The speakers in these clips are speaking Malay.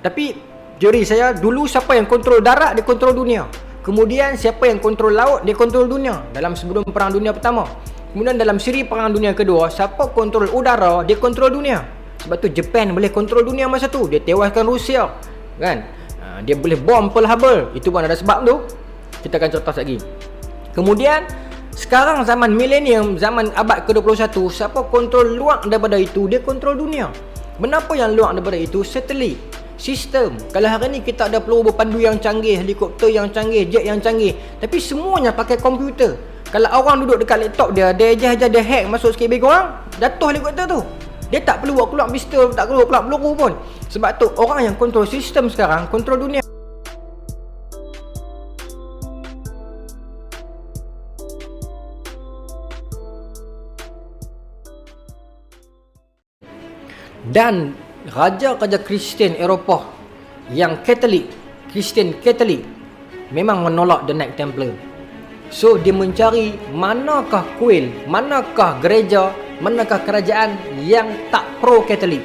Tapi teori saya, dulu siapa yang kontrol darat, dia kontrol dunia. Kemudian siapa yang kontrol laut, dia kontrol dunia. Dalam sebelum Perang Dunia Pertama. Kemudian dalam siri Perang Dunia Kedua, siapa kontrol udara, dia kontrol dunia. Sebab tu Japan boleh kontrol dunia masa tu. Dia tewaskan Rusia, kan? Dia boleh bom Pearl Harbor. Itu pun ada sebab tu. Kita akan cerita lagi. Kemudian sekarang zaman milenium, zaman abad ke-21, siapa kontrol luar daripada itu, dia kontrol dunia. Kenapa yang luar daripada itu? Satelit, sistem. Kalau hari ni kita ada peluru berpandu yang canggih, helikopter yang canggih, jet yang canggih, tapi semuanya pakai komputer. Kalau orang duduk dekat laptop dia aja dia hack masuk sikit beg orang, jatuh helikopter tu. Dia tak perlu buat keluar pistol, tak perlu keluar peluru pun. Sebab tu orang yang kontrol sistem sekarang kontrol dunia. Dan raja-raja Kristian Eropah yang Katolik, Kristian Katolik, memang menolak The Knight Templar. So dia mencari manakah kuil, manakah gereja, manakah kerajaan yang tak pro Katolik.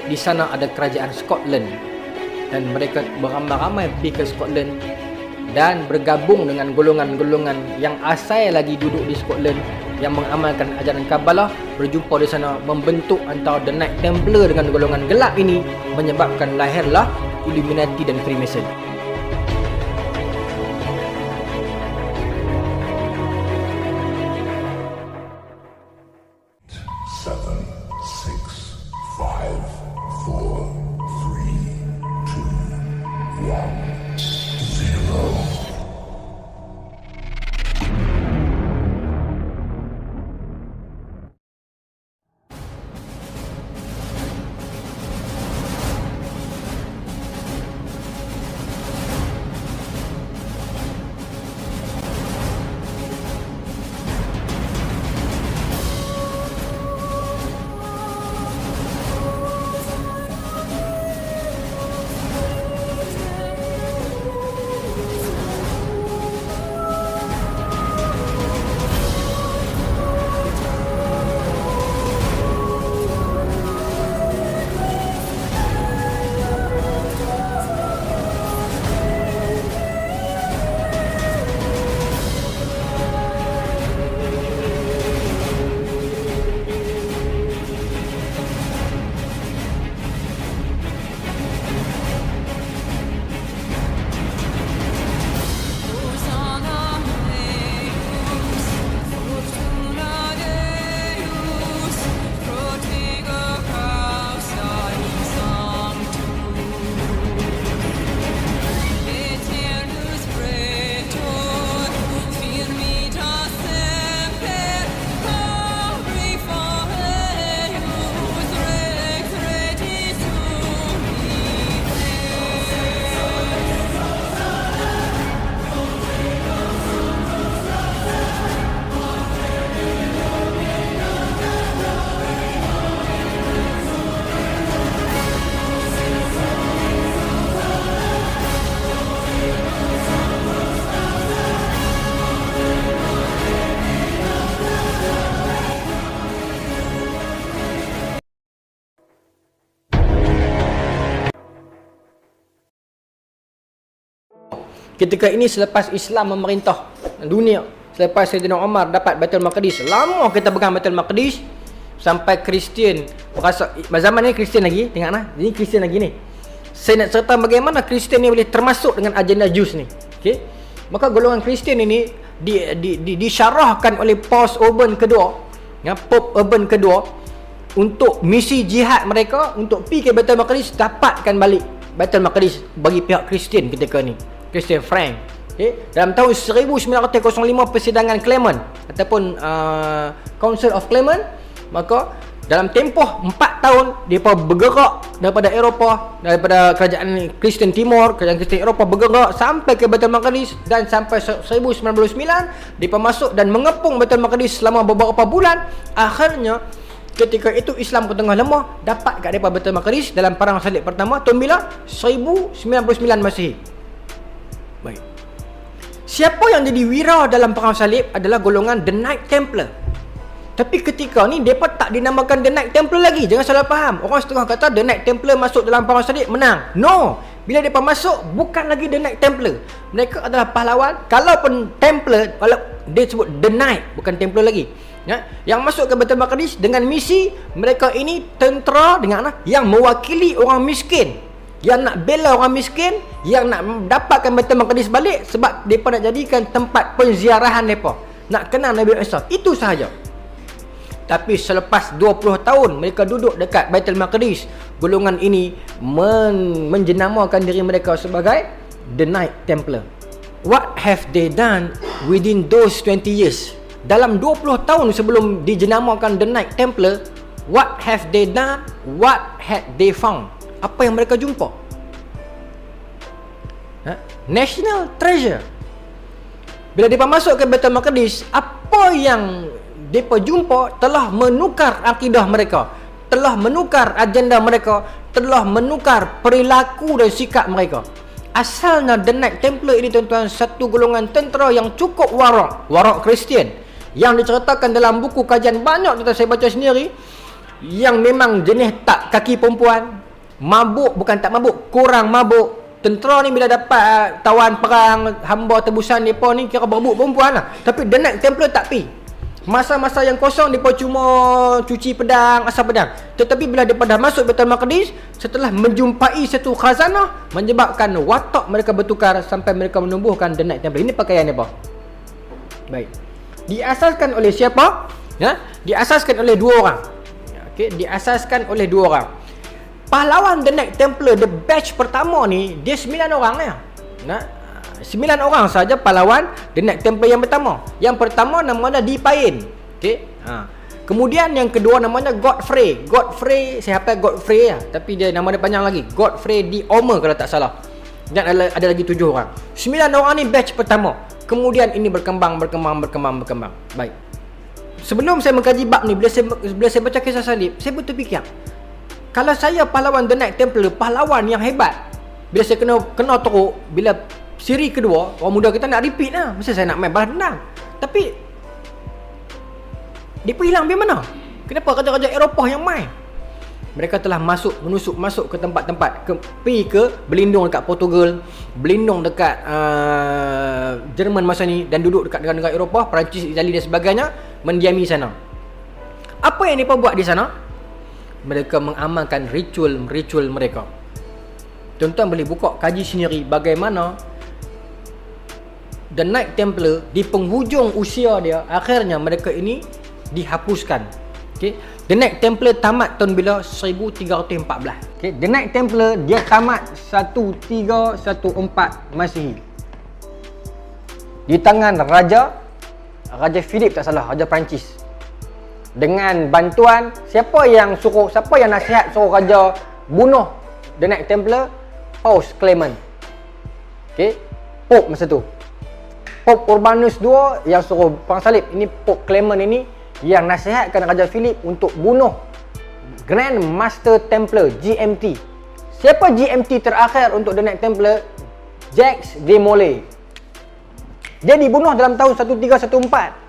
Di sana ada kerajaan Scotland, dan mereka beramai-ramai pergi ke Scotland dan bergabung dengan golongan-golongan yang asal lagi duduk di Scotland yang mengamalkan ajaran Kabbalah, berjumpa di sana, membentuk antara The Knight Templar dengan golongan gelap ini, menyebabkan lahirlah Illuminati dan Freemason. Ketika ini selepas Islam memerintah dunia, selepas Sayyidina Umar dapat Baitul Maqdis, lama kita pegang Baitul Maqdis, sampai Kristian merasa, zaman ni Kristian lagi, tengok nah, ini Kristian lagi ni. Saya nak cerita bagaimana Kristian ni boleh termasuk dengan agenda Jews ni. Okey. Maka golongan Kristian ini disyarahkan oleh Paus Urban kedua, ya, Pope Urban kedua, untuk misi jihad mereka untuk pergi ke Baitul Maqdis, dapatkan balik Baitul Maqdis bagi pihak Kristian ketika ni, Christian Frank. Okay. Dalam tahun 1905 persidangan Clement ataupun Council of Clement, maka dalam tempoh 4 tahun mereka bergerak daripada Eropah, daripada kerajaan Kristian Timur, kerajaan Kristian Eropah bergerak sampai ke Baitul Maqdis, dan sampai 1999 mereka masuk dan mengepung Baitul Maqdis selama beberapa bulan. Akhirnya ketika itu Islam ke tengah lemah, dapat kat mereka Baitul Maqdis dalam Perang Salib pertama tahun bila? 1099 Masihi. Baik. Siapa yang jadi wira dalam Perang Salib adalah golongan The Knight Templar. Tapi ketika ni mereka tak dinamakan The Knight Templar lagi. Jangan salah faham. Orang setengah kata The Knight Templar masuk dalam perang salib menang. No. Bila mereka masuk, bukan lagi The Knight Templar. Mereka adalah pahlawan. Kalaupun Templar, kalau dia sebut The Knight, bukan Templar lagi. Ya, yang masuk ke Baitul Maqdis dengan misi mereka ini tentera dengan yang mewakili orang miskin, yang nak bela orang miskin, yang nak dapatkan Baitul Maqdis balik sebab mereka nak jadikan tempat penziarahan mereka, nak kenal Nabi Isa. Itu sahaja. Tapi selepas 20 tahun mereka duduk dekat Baitul Maqdis, golongan ini menjenamakan diri mereka sebagai The Knight Templar. What have they done within those 20 years? Dalam 20 tahun sebelum dijenamakan The Knight Templar, what have they done? What had they found? Apa yang mereka jumpa? National treasure. Bila mereka masuk ke Baitul Maqdis, apa yang mereka jumpa telah menukar akidah mereka, telah menukar agenda mereka, telah menukar perilaku dan sikap mereka. Asalnya The Knight Templar ini tuan-tuan, satu golongan tentera yang cukup warak Kristian, yang diceritakan dalam buku kajian banyak tuan-tuan saya baca sendiri, yang memang jenis tak kaki perempuan, mabuk, bukan tak mabuk, kurang mabuk. Tentera ni bila dapat tawan perang, hamba tebusan mereka ni kira berebut perempuan lah. Tapi The Knight Templar tak pi. Masa-masa yang kosong mereka cuma cuci pedang, asal pedang. Tetapi bila mereka dah masuk Baitul Maqdis, setelah menjumpai satu khazanah, menyebabkan watak mereka bertukar sampai mereka menumbuhkan The Knight Templar. Ini pakaian apa? Baik. Diasaskan oleh siapa? Ya, diasaskan oleh dua orang. Okey, diasaskan oleh dua orang. Pahlawan The Knight Templar, the batch pertama ni, dia 9 orang ya. Nah, 9 orang saja pahlawan The Knight Templar yang pertama. Yang pertama namanya Dipain. Okey. Kemudian yang kedua namanya Godfrey. Godfrey, saya hafal Godfrey ya, tapi dia nama dia panjang lagi. Godfrey di Omer kalau tak salah. Dan ada lagi 7 orang. 9 orang ni batch pertama. Kemudian ini berkembang. Baik. Sebelum saya mengkaji bab ni, bila saya baca kisah salib, saya betul fikir, kalau saya pahlawan The Knight Templar, pahlawan yang hebat, bila saya kena teruk, bila siri kedua, orang muda kita nak repeat lah, mesti saya nak main balas dendam. Tapi dia pergi hilang pergi mana? Kenapa raja-raja Eropah yang main? Mereka telah menusuk masuk ke tempat-tempat, pergi ke berlindung dekat Portugal, berlindung dekat Jerman masa ni, dan duduk dekat negara-negara Eropah, Perancis, Itali dan sebagainya, mendiami sana. Apa yang mereka buat di sana? Mereka mengamalkan ritual mereka. Tuan-tuan boleh buka kaji sendiri bagaimana The Knight Templar di penghujung usia dia, akhirnya mereka ini dihapuskan. Okay. The Knight Templar tamat tahun bila? 1314. Okay. The Knight Templar dia tamat 1314 Masihi. Di tangan Raja Philip tak salah, Raja Perancis. Dengan bantuan siapa yang nasihat suruh raja bunuh The Knight Templar? Paus Clement. Okay. Pope masa tu, Pope Urbanus II yang suruh perang salib. Ini Pope Clement ini yang nasihatkan Raja Philip untuk bunuh Grand Master Templar, GMT. Siapa GMT terakhir untuk The Knight Templar? Jacques de Molay. Dia dibunuh dalam tahun 1314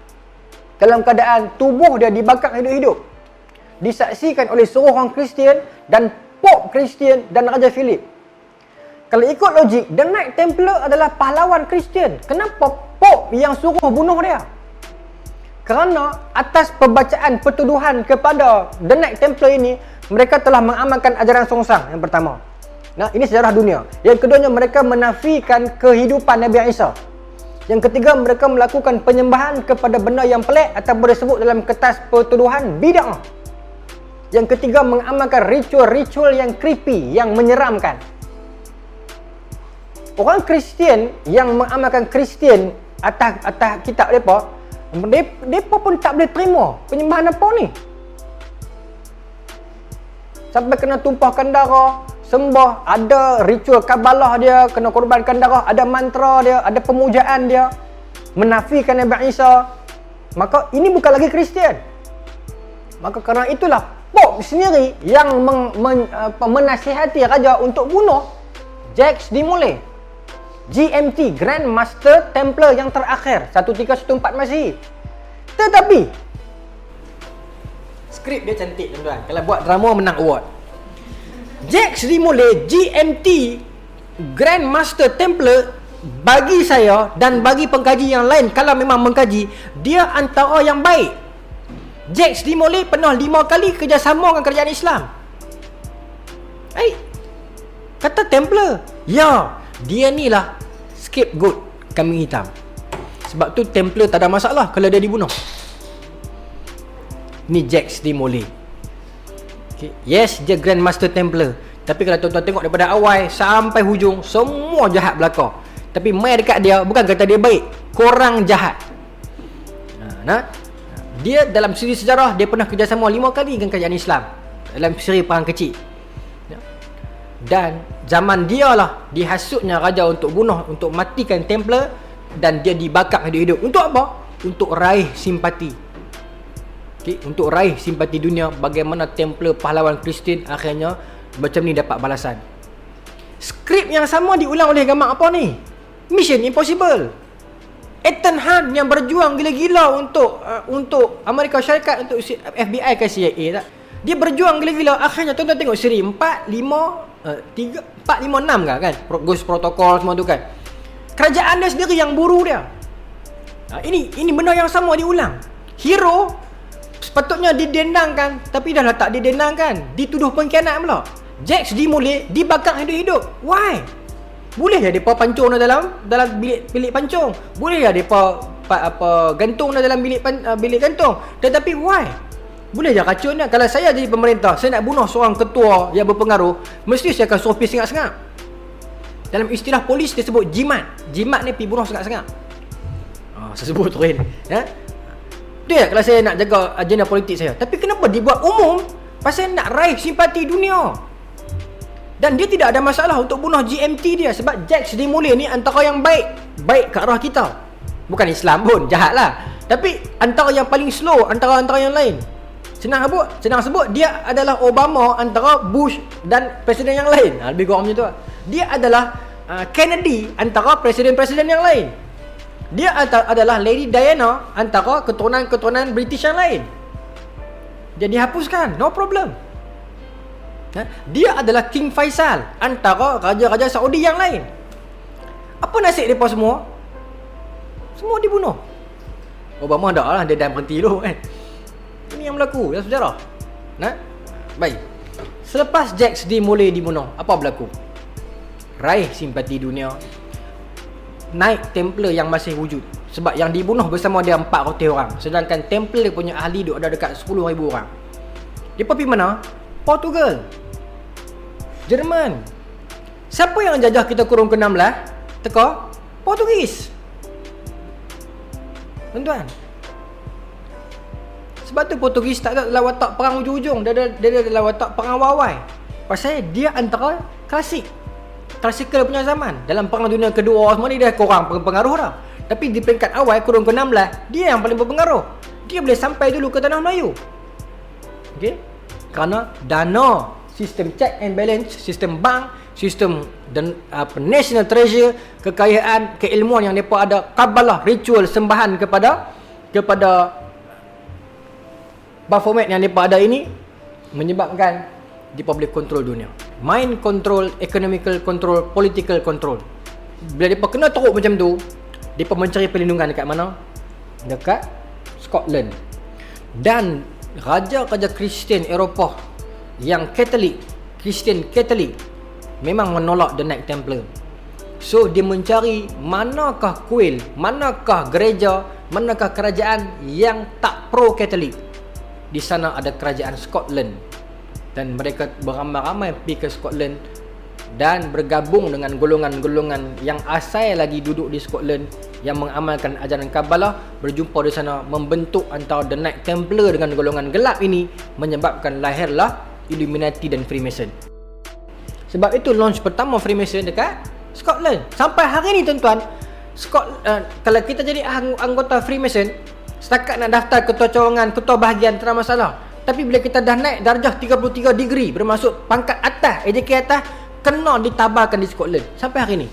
dalam keadaan tubuh dia dibakar hidup-hidup. Disaksikan oleh seluruh orang Kristian dan Pope Kristian dan Raja Philip. Kalau ikut logik, The Knight Templar adalah pahlawan Kristian. Kenapa Pope yang suruh bunuh dia? Kerana atas pembacaan pertuduhan kepada The Knight Templar ini, mereka telah mengamalkan ajaran songsang yang pertama. Nah, ini sejarah dunia. Yang keduanya, mereka menafikan kehidupan Nabi Isa. Yang ketiga, mereka melakukan penyembahan kepada benda yang pelik atau boleh sebut dalam kertas pertuduhan bid'ah. Yang ketiga, mengamalkan ritual-ritual yang creepy, yang menyeramkan. Orang Kristian yang mengamalkan Kristian atas kitab mereka pun tak boleh terima penyembahan apa ni. Sampai kena tumpahkan darah, sembah, ada ritual kabalah dia, kena korbankan darah, ada mantra dia, ada pemujaan dia, menafikan Nabi Isa. Maka ini bukan lagi Kristian. Maka kerana itulah Pope sendiri yang menasihati raja untuk bunuh Jacques de Molay, GMT, Grand Master Templar yang terakhir 1314 Masihi. Tetapi Skrip dia cantik tuan-tuan. Kalau buat drama menang award. Jacques de Molay, GMT, Grand Master Templar, bagi saya dan bagi pengkaji yang lain, kalau memang mengkaji, dia antara yang baik. Jacques de Molay pernah 5 kali kerjasama dengan kerajaan Islam. Kata Templar, ya, dia ni lah scapegoat kambing hitam. Sebab tu Templar tak ada masalah kalau dia dibunuh. Ni Jacques de Molay. Okay. Yes, dia Grand Master Templar. Tapi kalau tuan-tuan tengok daripada awal sampai hujung, semua jahat belaka. Tapi mai dekat dia, bukan kata dia baik, korang jahat. Dia dalam siri sejarah, dia pernah kerjasama 5 kali dengan kerajaan Islam dalam siri perang kecil. Dan zaman dia lah dihasutnya raja untuk bunuh, untuk matikan Templar, dan dia dibakar hidup-hidup. Untuk apa? Untuk raih simpati. Okay? Untuk raih simpati dunia. Bagaimana Templar pahlawan Kristian akhirnya macam ni dapat balasan. Skrip yang sama diulang oleh gamak apa ni? Mission Impossible. Ethan Hunt yang berjuang gila-gila untuk Amerika Syarikat, untuk FBI ke CIA tak? Dia berjuang gila-gila. Akhirnya tuan-tuan tengok siri 4, 5, 6 kan? Ghost Protocol semua tu kan. Kerajaan dia sendiri yang buru dia. Ini benda yang sama diulang. Hero sepatutnya didendangkan, tapi dah lah tak didendangkan, dituduh pengkhianat pula. Jacques de Molay dibakar hidup-hidup. Why? Boleh ya depa pancung dalam bilik pancung. Boleh ya depa gantung dalam bilik gantung. Tetapi why? Boleh je racun dia. Kalau saya jadi pemerintah, saya nak bunuh seorang ketua yang berpengaruh, mesti saya akan suruh pergi sengak-sengak. Dalam istilah polis dia sebut jimat. Jimat ni pergi bunuh sengak-sengak. Saya sebut tu kan. Dia kalau saya nak jaga agenda politik saya. Tapi kenapa dibuat umum? Pasal nak raih simpati dunia. Dan dia tidak ada masalah untuk bunuh GMT dia. Sebab Jacques de Molay ni antara yang baik. Baik ke arah kita. Bukan Islam pun, jahat lah. Tapi antara yang paling slow antara yang lain. Senang sebut dia adalah Obama antara Bush dan presiden yang lain. Lebih kurang macam tu lah. Dia adalah Kennedy antara presiden-presiden yang lain. Dia adalah Lady Diana antara keturunan British yang lain. Dia dihapuskan, no problem. Dia adalah King Faisal antara raja-raja Saudi yang lain. Apa nasib mereka semua? Semua dibunuh. Obama dah lah, dia dah berhenti dulu kan. Ini yang berlaku dalam sejarah. Baik. Selepas Jacques de Molay dibunuh, apa berlaku? Raih simpati dunia. Naik Templar yang masih wujud. Sebab yang dibunuh bersama dia 400 orang. Sedangkan Templar punya ahli ada dekat 10,000 orang. Dia pergi mana? Portugal, Jerman. Siapa yang jajah kita kurung ke-16? Teka Portugis. Tuan-tuan, sebab tu Portugis tak ada dalam watak perang ujung-ujung. Dia ada dalam watak perang wawai. Pasal dia antara klasikal punya zaman. Dalam perang dunia kedua semua ni dia kurang berpengaruh dah. Tapi di peringkat awal kurung ke-16, dia yang paling berpengaruh. Dia boleh sampai dulu ke tanah Melayu. Okey? Kerana dana, sistem check and balance, sistem bank, sistem dan national treasure, kekayaan, keilmuan yang mereka ada, kabalah, ritual sembahan kepada Baphomet yang mereka ada ini, menyebabkan mereka boleh kontrol dunia. Mind control, economical control, political control. Bila mereka kena teruk macam tu, mereka mencari perlindungan dekat mana? Dekat Scotland. Dan raja-raja Kristian Eropah yang Kristian Katolik memang menolak The Knight Templar. So dia mencari manakah kuil, manakah gereja, manakah kerajaan yang tak pro Katolik. Di sana ada kerajaan Scotland. Dan mereka beramai-ramai pergi ke Scotland dan bergabung dengan golongan-golongan yang asal lagi duduk di Scotland yang mengamalkan ajaran Kabalah, berjumpa di sana, membentuk antara The Knight Templar dengan golongan gelap ini, menyebabkan lahirlah Illuminati dan Freemason. Sebab itu launch pertama Freemason dekat Scotland. Sampai hari ni tuan-tuan, kalau kita jadi anggota Freemason, setakat nak daftar ketua cawangan, ketua bahagian, tak ada masalah. Tapi bila kita dah naik darjah 33 degree, bermaksud pangkat atas, AJK atas, kena ditabarkan di Scotland sampai hari ni.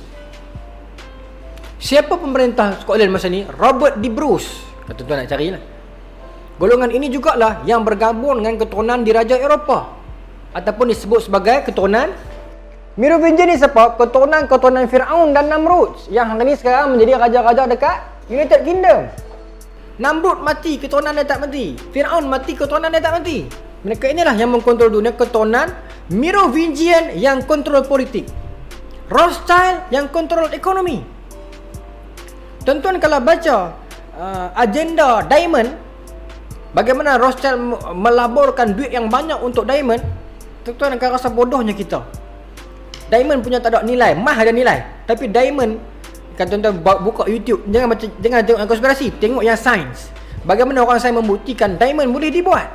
Siapa pemerintah Scotland masa ni? Robert de Bruce. Tuan-tuan nak carilah. Golongan ini jugalah yang bergabung dengan keturunan diraja Eropah ataupun disebut sebagai keturunan Merovingian. Ni siapa? Keturunan Firaun dan Namrud yang hari ni sekarang menjadi raja-raja dekat United Kingdom. Namrud mati, keturunan dia tak mati. Firaun mati, keturunan dia tak mati. Mereka inilah yang mengkontrol dunia. Keturunan Merovingian yang kontrol politik, Rothschild yang kontrol ekonomi. Tuan-tuan kalau baca agenda Diamond, bagaimana Rothschild melaburkan duit yang banyak untuk Diamond, tuan-tuan akan rasa bodohnya kita. Diamond punya tak ada nilai, emas ada nilai. Tapi Diamond, kalau tuan-tuan buka YouTube, jangan tengok yang konspirasi, tengok yang sains. Bagaimana orang sains membuktikan Diamond boleh dibuat.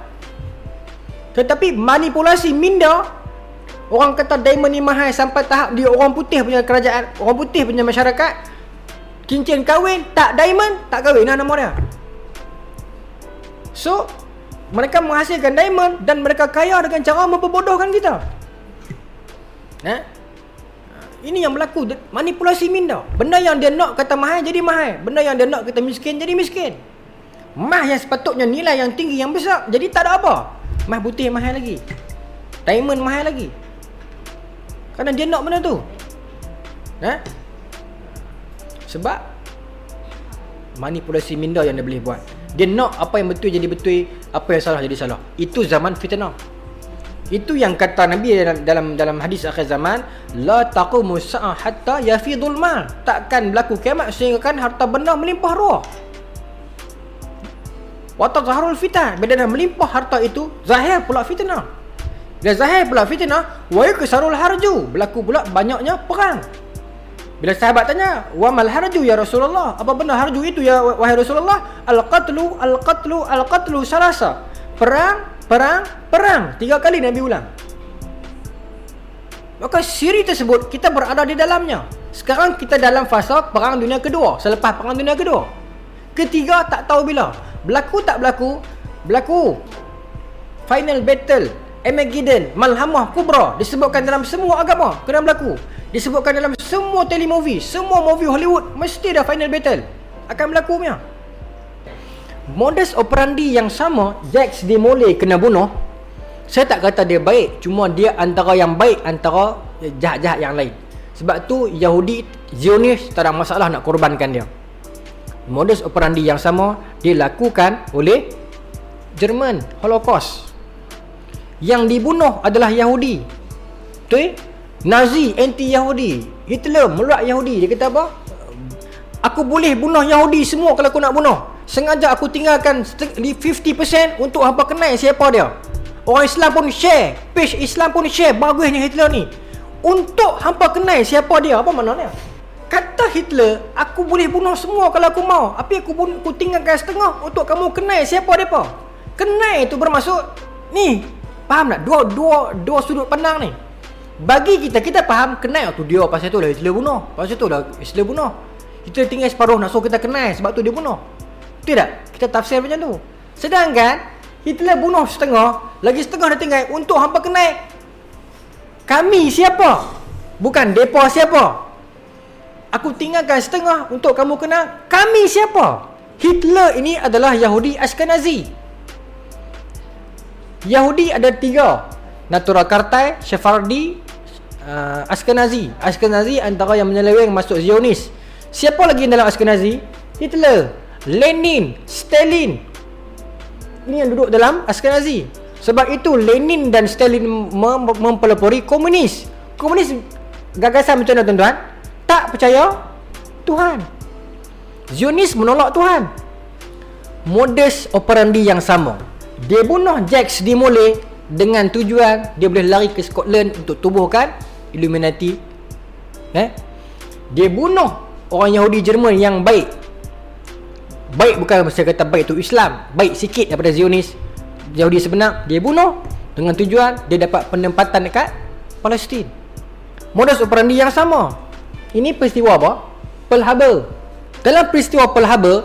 Tetapi manipulasi minda, orang kata Diamond ni mahal sampai tahap dia orang putih punya kerajaan, orang putih punya masyarakat, cincin kahwin tak diamond, tak kahwin lah nama dia. So mereka menghasilkan diamond dan mereka kaya dengan cara memperbodohkan kita. Ini yang berlaku, manipulasi minda. Benda yang dia nak kata mahal jadi mahal, benda yang dia nak kata miskin jadi miskin. Emas yang sepatutnya nilai yang tinggi, yang besar, jadi tak ada apa. Emas putih mahal lagi, diamond mahal lagi, kerana dia nak benda tu. Sebab manipulasi minda yang dia boleh buat. Dia nak apa yang betul jadi betul, apa yang salah jadi salah. Itu zaman fitnah. Itu yang kata Nabi dalam hadis akhir zaman, la taqumu sa'ah hatta yafidul mal. Takkan berlaku kiamat sehingga kan harta benda melimpah ruah. Wa tazharul fitan, bila dah melimpah harta itu, zahir pula fitnah. Bila zahir pula fitnah, wa yaksurul harju, berlaku pula banyaknya perang. Bila sahabat tanya, wa mal harju ya Rasulullah, apa benda harju itu ya wahai Rasulullah? Al-qatlu salasa. Perang. 3 kali Nabi ulang. Maka siri tersebut kita berada di dalamnya. Sekarang kita dalam fasa perang dunia kedua. Selepas perang dunia kedua, ketiga tak tahu bila. Berlaku tak berlaku? Berlaku. Final battle, Armageddon, Malhamah Kubra, disebutkan dalam semua agama kena berlaku. Disebutkan dalam semua telemovie, semua movie Hollywood, mesti ada final battle akan berlaku punya. Modus operandi yang sama, Jacques de Molay kena bunuh. Saya tak kata dia baik, cuma dia antara yang baik antara jahat-jahat yang lain. Sebab tu Yahudi Zionis tak ada masalah nak korbankan dia. Modus operandi yang sama dilakukan oleh Jerman, Holocaust. Yang dibunuh adalah Yahudi. Betul? Nazi anti-Yahudi. Hitler melak Yahudi. Dia kata apa? Aku boleh bunuh Yahudi semua kalau aku nak bunuh. Sengaja aku tinggalkan 50% untuk hampa kenal siapa dia. Orang Islam pun share, page Islam pun share bagusnya Hitler ni, untuk hampa kenal siapa dia. Apa maknanya? Kata Hitler, aku boleh bunuh semua kalau aku mau, tapi aku tinggalkan setengah untuk kamu kenal siapa depa. Kenal itu bermaksud ni, faham tak? Dua sudut pandang ni. Bagi kita faham kenal tu dia, pasal tu lah Hitler bunuh, pasal tu lah Hitler bunuh. Hitler tinggal separuh nak suruh kita kenal sebab tu dia bunuh. Betul tak? Kita tafsir macam tu. Sedangkan Hitler bunuh setengah, lagi setengah dia tinggal untuk hampa kenal kami siapa, bukan depa siapa. Aku tinggalkan setengah untuk kamu kenal kami siapa. Hitler ini adalah Yahudi Ashkenazi. Yahudi ada 3, Natural Kartai, Sephardi, Ashkenazi. Ashkenazi antara yang menyeleweng masuk Zionis. Siapa lagi dalam Ashkenazi? Hitler, Lenin, Stalin. Ini yang duduk dalam Ashkenazi. Sebab itu Lenin dan Stalin mempelopori komunis. Komunis gagasan macam mana tuan-tuan? Tak percaya Tuhan. Zionis menolak Tuhan. Modus operandi yang sama. Dia bunuh Jacques de Molay dengan tujuan dia boleh lari ke Scotland untuk tubuhkan Illuminati. Dia bunuh orang Yahudi Jerman yang baik. Baik bukan saya kata baik itu Islam, baik sikit daripada Zionis. Yahudi sebenar dia bunuh dengan tujuan dia dapat penempatan dekat Palestin. Modus operandi yang sama. Ini peristiwa apa? Pearl Harbor. Dalam peristiwa Pearl Harbor,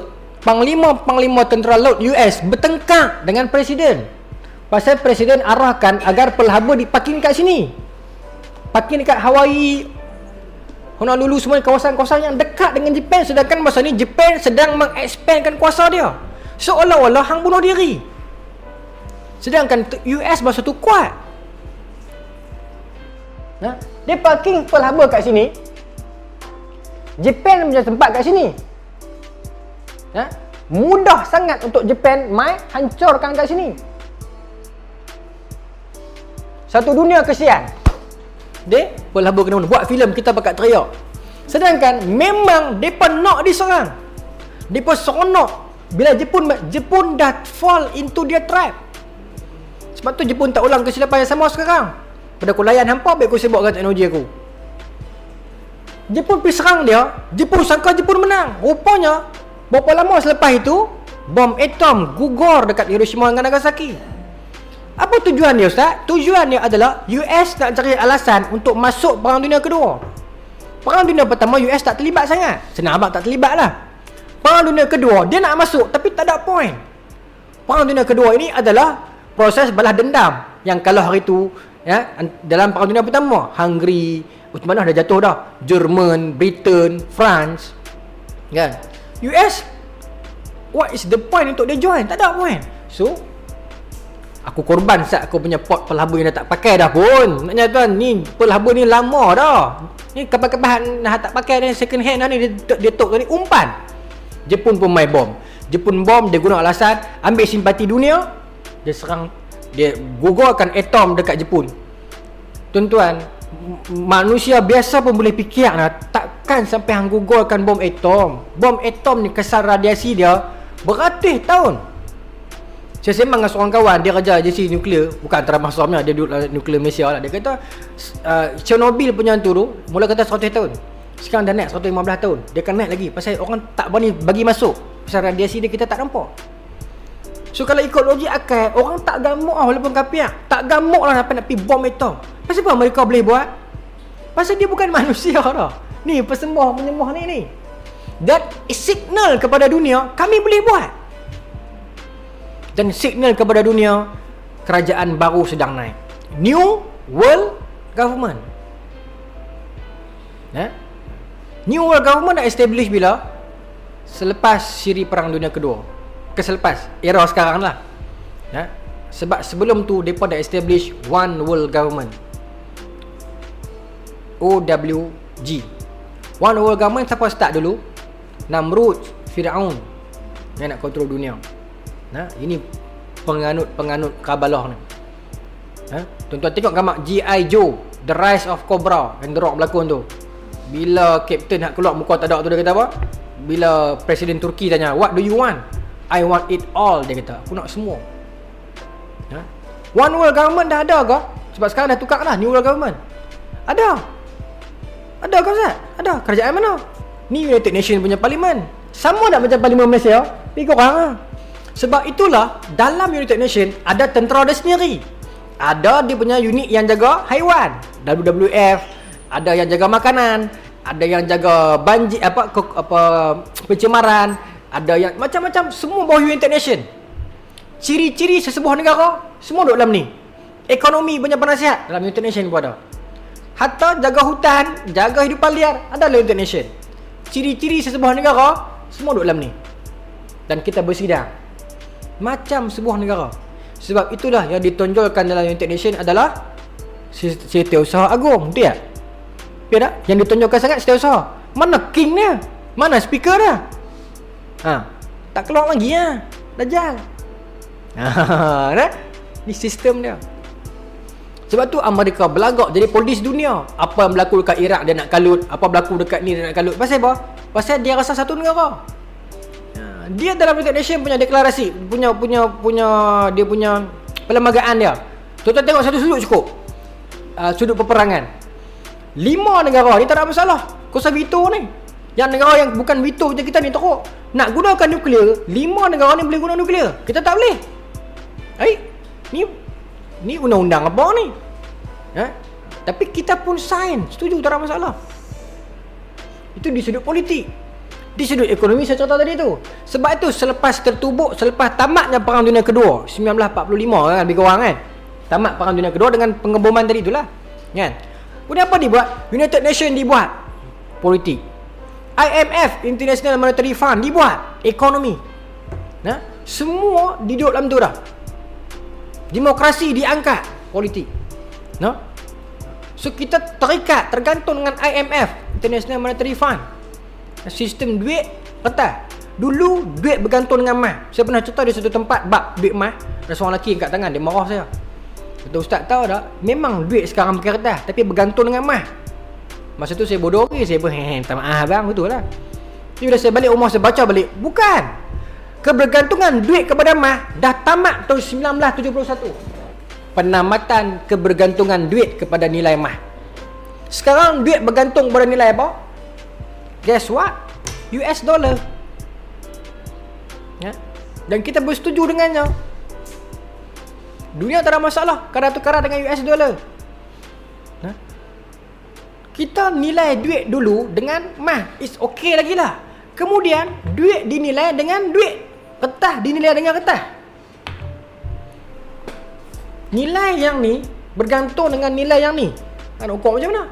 Panglima tentera laut US bertengkar dengan Presiden. Pasal Presiden arahkan agar Pearl Harbor diparking kat sini. Parking dekat Hawaii, Honolulu, semua kawasan-kawasan yang dekat dengan Jepun. Sedangkan masa ni Jepun sedang mengekspandkan kuasa dia. Seolah-olah hang bunuh diri. Sedangkan US masa tu kuat. Dia parking Pearl Harbor kat sini. Japan punya tempat kat sini. Mudah sangat untuk Japan mai hancurkan kat sini. Satu dunia kesian. Dia Pearl Harbor kena buat filem kita pakat teriak. Sedangkan memang depa nak diserang. Depa seronok bila Jepun dah fall into their trap. Sebab tu Jepun tak ulang kesilapan yang sama sekarang. Pada aku layan hampa, baik aku sibukkan teknologi aku. Jepun pergi serang dia, Jepun sangka Jepun menang. Rupanya berapa lama selepas itu bom atom gugur dekat Hiroshima dan Nagasaki. Apa tujuan dia, Ustaz? Tujuan dia adalah US nak cari alasan untuk masuk Perang Dunia Kedua. Perang Dunia Pertama US tak terlibat sangat. Senang abang tak terlibat lah. Perang Dunia Kedua dia nak masuk tapi tak ada point. Perang Dunia Kedua ini adalah proses balas dendam yang kalau hari tu dalam Perang Dunia Pertama Hungary, mana dah jatuh dah, Jerman, Britain, France, kan? US, what is the point untuk dia join? Tak ada point. So aku korban saat aku punya port Pearl Harbor yang dah tak pakai dah pun. Maknanya tuan, ni Pearl Harbor ni lama dah. Ni kapal-kapal dah tak pakai ni, second hand dah ni, dia tok ni umpan. Jepun pun main bom. Jepun bom, dia guna alasan ambil simpati dunia, dia serang, dia gugurkan atom dekat Jepun. Tuan-tuan, manusia biasa pun boleh fikir takkan sampai hang gugurkan bom atom. Bom atom ni kesal radiasi dia beratus tahun. Saya sembang dengan seorang kawan, dia kerja agensi nuklear, bukan antara mahasiswanya, dia duduk nuklear Malaysia lah. Dia kata Chernobyl punya tu mula kata 100 tahun, sekarang dah naik 115 tahun. Dia akan naik lagi pasal orang tak berani bagi masuk, pasal radiasi dia kita tak nampak. So kalau ikut logik akal, orang tak gamuk lah walaupun kapiak, tak gamuk lah sampai nak pergi bom atom. Pasal apa mereka boleh buat? Pasal dia bukan manusia dah. Ni penyembah ni. Dan signal kepada dunia kami boleh buat. Dan signal kepada dunia kerajaan baru sedang naik. New World Government. New World Government dah establish bila? Selepas siri Perang Dunia Kedua. Selepas era sekarang lah. Sebab sebelum tu mereka dah establish One World Government, OWG. One World Government siapa start dulu? Namrud, Fir'aun yang nak kontrol dunia. Ini penganut Kabalah ni. Tuan-tuan tengok gambar G.I. Joe, The Rise of Cobra yang The Rock berlakon tu. Bila Captain nak keluar muka tak ada tu, dia kata apa? Bila Presiden Turki tanya, what do you want? I want it all, dia kata. Aku nak semua. One World Government dah ada ke? Sebab sekarang dah tukar lah New World Government. Ada ke Ustaz? Ada. Kerajaan mana? Ni United Nations punya parlimen. Sama tak macam parlimen Malaysia? Pergi korang lah. Sebab itulah dalam United Nations ada tentera dia sendiri. Ada dia punya unit yang jaga haiwan, WWF. Ada yang jaga makanan, ada yang jaga banjir, pencemaran, ada yang macam-macam, semua bawah United Nations. Ciri-ciri sesebuah negara semua duduk dalam ni. Ekonomi punya penasihat dalam United Nations pun ada. Hatta jaga hutan, jaga hidupan liar ada dalam United Nations. Ciri-ciri sesebuah negara semua duduk dalam ni. Dan kita bersidang macam sebuah negara. Sebab itulah yang ditonjolkan dalam United Nations adalah Setiausaha Agung. Betul tak? Betul tak? Yang ditonjolkan sangat setiausaha. Mana king dia? Mana speaker dia? Tak keluar lagi lah Dajjal. Ni sistem dia. Sebab tu Amerika belagak jadi polis dunia. Apa yang berlaku dekat Iraq dia nak kalut, apa berlaku dekat ni dia nak kalut. Pasal apa? Pasal dia rasa satu negara. Dia dalam United Nations punya deklarasi, punya dia punya perlembagaan dia. Tuan-tuan tengok satu sudut cukup. Sudut peperangan. 5 negara ni tak ada masalah. Kuasa veto ni. Yang negara yang bukan veto macam kita ni teruk. Nak gunakan nuklear, 5 negara ni boleh guna nuklear. Kita tak boleh. Ni undang-undang apa ni? Tapi kita pun sign, setuju, tak ada masalah. Itu di sudut politik. Di sudut ekonomi saya cerita tadi tu. Sebab itu selepas tertubuk, selepas tamatnya Perang Dunia Kedua 1945 kan, lebih kurang kan. Tamat Perang Dunia Kedua dengan pengeboman tadi itulah. Kan? Kemudian apa dibuat? United Nations dibuat. Politik. IMF, International Monetary Fund dibuat. Ekonomi. Semua duduk dalam tu dah. Demokrasi diangkat politik. No? So kita terikat, tergantung dengan IMF, International Monetary Fund. Sistem duit kertas. Dulu duit bergantung dengan emas. Saya pernah cerita di satu tempat bab duit emas. Ada seorang lelaki angkat tangan, dia marah saya. Kata, ustaz tahu tak, memang duit sekarang pakai kertas tapi bergantung dengan emas. Masa tu saya bodoh lagi, saya pun minta maaf bang, betul lah. Jadi bila saya balik rumah, saya baca balik, bukan. Kebergantungan duit kepada emas dah tamat tahun 1971. Penamatan kebergantungan duit kepada nilai emas. Sekarang duit bergantung pada nilai apa? Guess what? US dollar. Ya? Dan kita bersetuju dengannya. Dunia tak ada masalah kadar tukar dengan US dollar. Ya? Kita nilai duit dulu dengan emas, it's okay lagi lah. Kemudian duit dinilai dengan duit, kertas dinilai dengan kertas. Nilai yang ni bergantung dengan nilai yang ni. Nak ukur macam mana?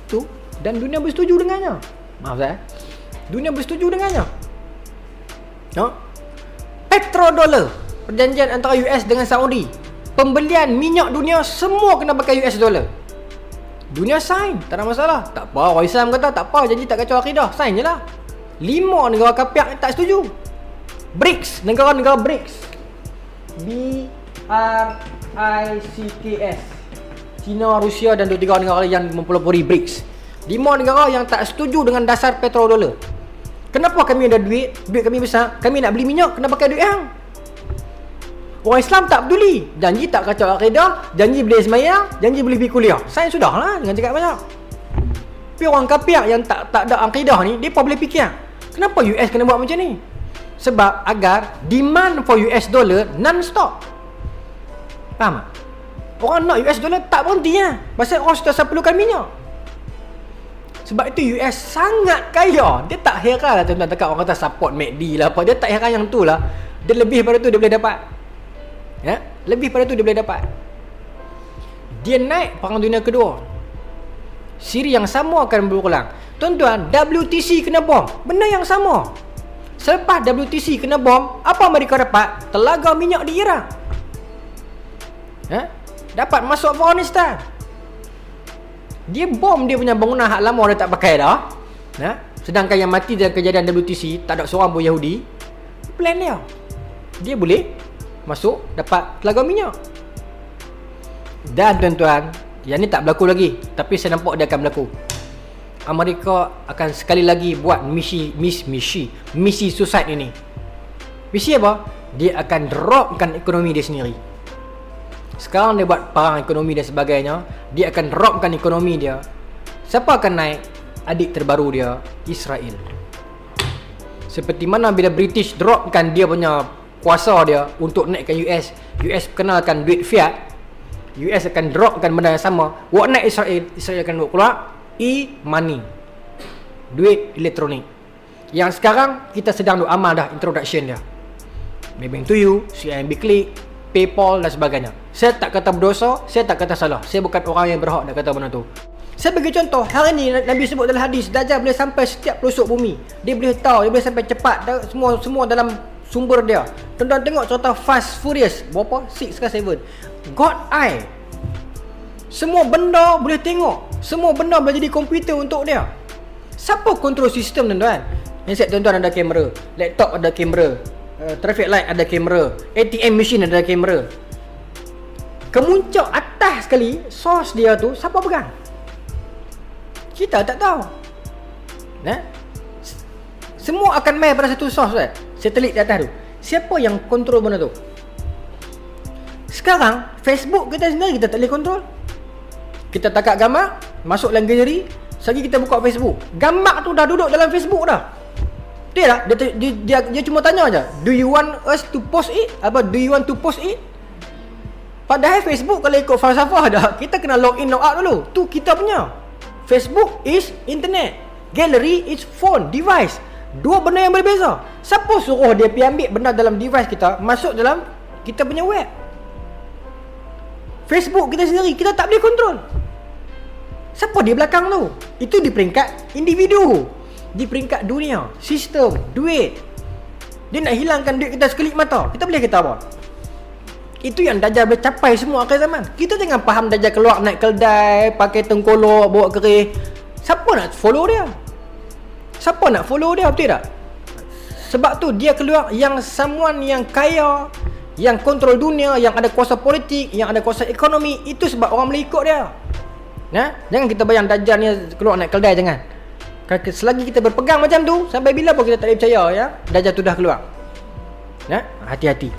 Tu. Dan dunia bersetuju dengannya. Maaf saya. Dunia bersetuju dengannya. No? Petrodollar, perjanjian antara US dengan Saudi. Pembelian minyak dunia semua kena pakai US dollar. Dunia sign, tak ada masalah. Tak apa, orang Islam kata tak apa, janji tak kacau akidah, sign je lah. 5 negara kapiak tak setuju. BRICS, negara-negara BRICS, BRICKS, China, Rusia dan 2-3 negara yang mempelopori BRICS. 5 negara yang tak setuju dengan dasar petrodollar. Kenapa kami ada duit kami besar, kami nak beli minyak kena pakai duit hang. Orang Islam tak peduli, janji tak kacau akidah, janji boleh sembahyang, janji boleh pergi kuliah. Saya sudahlah, jangan cakap banyak. Tapi orang kafir yang tak ada akidah ni, dia pun boleh fikir, kenapa US kena buat macam ni? Sebab agar demand for US dollar non-stop. Faham tak? Orang nak US dollar tak berhenti lah. Pasal orang sudah perlukan minyak. Sebab itu US sangat kaya. Dia tak heran lah tuan-tuan, dekat orang kata support MACD lah apa. Dia tak heran yang tu lah. Dia lebih pada tu dia boleh dapat. Ya? Lebih pada tu dia boleh dapat. Dia naik Perang Dunia Kedua. Siri yang sama akan berulang. Tuan-tuan, WTC kena bom. Benda yang sama. Selepas WTC kena bom, apa mereka dapat? Telaga minyak di Iraq. Ya? Dapat masuk Afghanistan. Dia bom dia punya bangunan hak lama dia tak pakai dah. Ya? Sedangkan yang mati dalam kejadian WTC tak ada seorang pun Yahudi. Plan dia. Dia boleh masuk dapat telaga minyak. Dan tuan-tuan, yang ni tak berlaku lagi, tapi saya nampak dia akan berlaku. Amerika akan sekali lagi buat misi suicide ini. Misi apa? Dia akan dropkan ekonomi dia sendiri. Sekarang dia buat perang ekonomi dan sebagainya, dia akan dropkan ekonomi dia. Siapa akan naik? Adik terbaru dia, Israel. Seperti mana bila British dropkan dia punya kuasa dia untuk naikkan US kenalkan duit fiat, US akan dropkan benda yang sama. Buat naik Israel akan buat keluar e-money, duit elektronik. Yang sekarang kita sedang duk amal dah introduction dia. Maybank to you, CIMB Click, PayPal dan sebagainya. Saya tak kata berdosa, saya tak kata salah. Saya bukan orang yang berhak nak kata benda tu. Saya bagi contoh, hari ni Nabi sebut dalam hadis, Dajjal boleh sampai setiap pelosok bumi. Dia boleh tahu, dia boleh sampai cepat, semua dalam sumber dia. Tuan-tuan tengok contoh Fast Furious, berapa? 6 ke 7. God Eye. Semua benda boleh tengok, semua benda boleh jadi komputer untuk dia. Siapa kontrol sistem tuan-tuan? Handset tuan-tuan ada kamera, laptop ada kamera, traffic light ada kamera, ATM machine ada kamera. Kemuncak atas sekali source dia tu siapa pegang? Kita tak tahu. Semua akan main pada satu source kan? Satelit di atas tu. Siapa yang kontrol benda tu? Sekarang Facebook kita sendiri kita tak boleh kontrol. Kita takat gambar, masuk dalam galeri, selagi kita buka Facebook, gambar tu dah duduk dalam Facebook dah. Dia cuma tanya aja, do you want us to post it? Do you want to post it? Padahal Facebook kalau ikut falsafah dah, kita kena log in log out dulu. Tu kita punya. Facebook is internet, gallery is phone, device. Dua benda yang berbeza. Siapa suruh dia pergi ambil benda dalam device kita masuk dalam kita punya web? Facebook kita sendiri kita tak boleh kontrol. Siapa di belakang tu? Itu di peringkat individu, di peringkat dunia, sistem, duit. Dia nak hilangkan duit kita sekelip mata. Kita boleh kata apa? Itu yang Dajjal boleh capai semua akhir zaman. Kita jangan faham Dajjal keluar naik keldai, pakai tengkolok, bawa kerih. Siapa nak follow dia? Siapa nak follow dia, betul tak? Sebab tu dia keluar yang someone yang kaya, yang kontrol dunia, yang ada kuasa politik, yang ada kuasa ekonomi. Itu sebab orang boleh ikut dia. Jangan kita bayang Dajjal ni keluar naik keldai, jangan. Selagi kita berpegang macam tu, sampai bila pun kita tak boleh percaya ya, Dajjal tu dah keluar. Hati-hati.